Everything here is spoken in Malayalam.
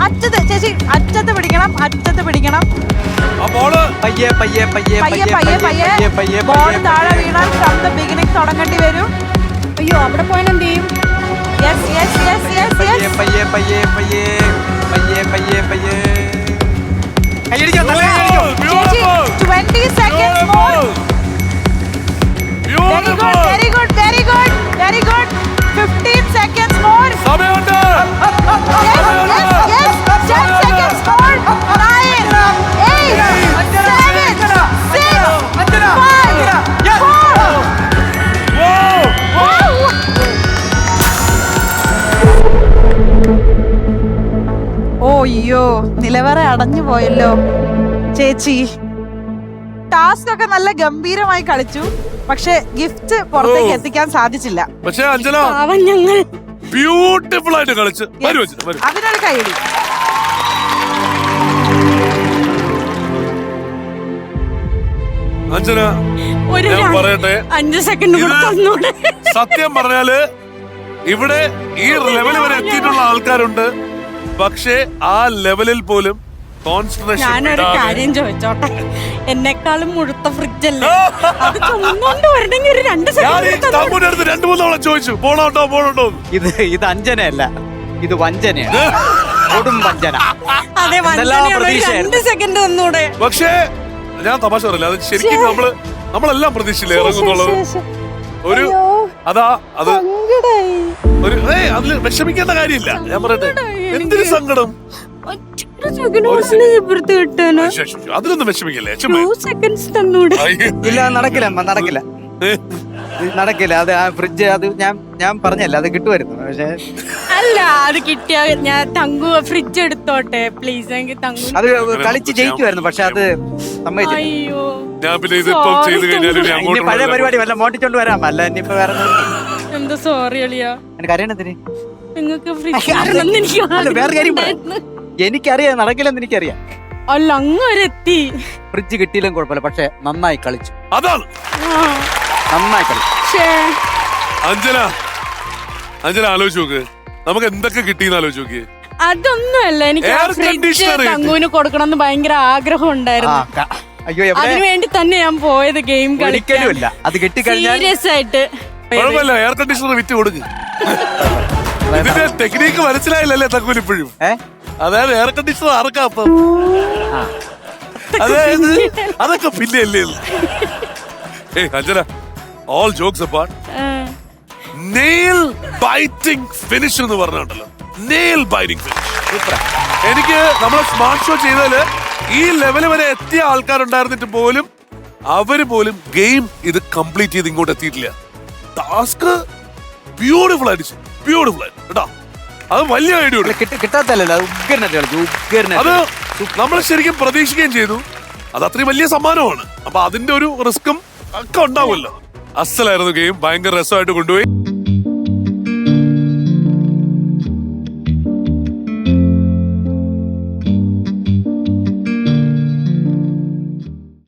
അറ്റത്ത് ചേച്ചി അറ്റത്ത് പിടിക്കണം. പയ്യെ ബോൾ താഴെ വീണാൽ ഫ്രം ദ ബിഗിനിങ് തുടങ്ങേണ്ടി വരും. അയ്യോ അവിടെ പോയാൽ എന്ത് ചെയ്യും? ചേച്ചി 20 seconds more. Very good. 15 seconds more. Yes. 10 seconds more. 9, 8, 7, 6, 5, 4. ഓയ്യോ, നിലവറ അടഞ്ഞു പോയല്ലോ ചേച്ചി. ടാസ്ക് ഒക്കെ നല്ല ഗംഭീരമായി കളിച്ചു, പക്ഷെ ഗിഫ്റ്റ് പുറത്തേക്ക് എത്തിക്കാൻ സാധിച്ചില്ല. പക്ഷേ അഞ്ജന ഞങ്ങൾ ബ്യൂട്ടിഫുൾ ആയിട്ട് കളിച്ച് അതിനൊരു കൈയടി. അഞ്ജന ഞാൻ പറയട്ടെ, 5 സെക്കൻഡ് സത്യം പറഞ്ഞാല് ഇവിടെ ഈ ലെവൽ വരെ എത്തിയിട്ടുള്ള ആൾക്കാരുണ്ട്, പക്ഷെ ആ ലെവലിൽ പോലും കോൺസെൻട്രേഷൻ. ഞാനൊരു കാര്യം ചോദിച്ചോട്ടെ, എന്നെക്കാളും മുഴുത്ത ഫ്രിഡ്ജ് അല്ലേ, അത് ചുമന്നുകൊണ്ട് വരണമെങ്കിൽ ഒരു 2 സെക്കൻഡ് 2-3 തവണ ചോദിച്ചു പോണോട്ടോ. ഇത് അഞ്ജനയല്ല, ഇത് വഞ്ചനയാണ്. കൊടും വഞ്ചന. അതെ, 2 സെക്കൻഡ് തന്നൂടെ. പക്ഷേ ഞാൻ തമാശ പറയില്ല, അത് ശരിക്കും നമ്മളെല്ലാം പ്രതീക്ഷിച്ചില്ലേ ഇറങ്ങുന്നുള്ളത്. ഒരു അത് അതില് വിഷമിക്കേണ്ട കാര്യമില്ല. ഞാൻ പറയട്ടെ, എന്തൊരു സങ്കടം. അതിലൊന്നും വിഷമിക്കല്ലേ. 2 സെക്കൻഡ്സ് തന്നൂടെ. ഇല്ല, നടക്കില്ല. അത് ആ ഫ്രിഡ്ജ്, അത് ഞാൻ പറഞ്ഞല്ല, അത് കിട്ടുമായിരുന്നു. പക്ഷെ അല്ല, അത് കിട്ടിയ ഞാൻ തങ്കു ഫ്രിഡ്ജ് എടുത്തോട്ടെ പ്ലീസ്. എനിക്ക് തങ്കു അത് കളിച്ച് ജയിക്കുമായിരുന്നു, പക്ഷെ അത് സമ്മതിച്ചു. അയ്യോ, ഞാൻ പിന്നെ ഇതിപ്പം ചെയ്ത് കഴിഞ്ഞാൽ ഇനി പഴയ പരിപാടി വല്ല മോട്ടിച്ചോണ്ട് വരാം. അല്ല ഇനിയിപ്പോ വേറെ എന്താ സോറി അളിയാ. എനിക്ക് അറിയണത്തിന് നിങ്ങൾക്ക് വേറെ കാര്യം എനിക്കറിയാം, നടക്കില്ലെന്ന് എനിക്കറിയാം. അല്ല, അങ്ങരെത്തി. ഫ്രിഡ്ജ് കിട്ടിയില്ലെങ്കിൽ കുഴപ്പമില്ല, പക്ഷെ നന്നായി കളിച്ചു. അതാണ് നന്നായി കളിച്ചു. അഞ്ജന ആലോചിച്ച് നോക്ക്, നമുക്ക് എന്തൊക്കെ കിട്ടിയെന്ന് ആലോചിച്ച് നോക്കി. അതൊന്നുമല്ല, എനിക്ക് ഫ്രിഡ്ജ് തങ്കുവിന് കൊടുക്കണം എന്ന് ഭയങ്കര ആഗ്രഹം ഉണ്ടായിരുന്നു. അയ്യോ, അതിനു വേണ്ടി തന്നെ ഞാൻ പോയത് ഗെയിം കളിക്കാനുമില്ല. അത് കിട്ടിക്കഴിഞ്ഞാൽ സീരിയസ് ആയിട്ട് കുഴപ്പമില്ല, എയർ കണ്ടീഷണർ വിറ്റ് കൊടുക്ക്. ഇതിന്റെ ടെക്നീക്ക് മനസ്സിലായില്ലല്ലേ തങ്കുവിന് ഇപ്പോഴും? അതായത് എയർ കണ്ടീഷണർ ആർക്കാത്ത, അതായത് അതൊക്കെ പിന്നെ അല്ലേ. Anjana, all jokes apart, nail biting finish എന്ന് പറഞ്ഞുണ്ടല്ലോ, നെയിൽ ബൈറ്റിംഗ് ഫിനിഷ്. എനിക്ക് നമ്മളെ സ്മാർട്ട് ഷോ ചെയ്താല് ഈ ലെവൽ വരെ എത്തിയ ആൾക്കാരുണ്ടായിരുന്നിട്ട് പോലും അവര് പോലും ഗെയിം ഇത് കംപ്ലീറ്റ് ചെയ്ത് ഇങ്ങോട്ട് എത്തിയിട്ടില്ല. ടാസ്ക് ബ്യൂട്ടിഫുൾ ആയിട്ട് കേട്ടോ. അത് വലിയ ഐഡിയ കിട്ടാത്തല്ലോ. അത് നമ്മൾ ശരിക്കും പ്രതീക്ഷിക്കുകയും ചെയ്തു. അത് അത്രയും വലിയ സമ്മാനമാണ്. അപ്പൊ അതിന്റെ ഒരു റിസ്ക്കും ഒക്കെ ഉണ്ടാവുമല്ലോ. അസലായിരുന്നു ഗെയിം, ഭയങ്കര രസമായിട്ട് കൊണ്ടുപോയി.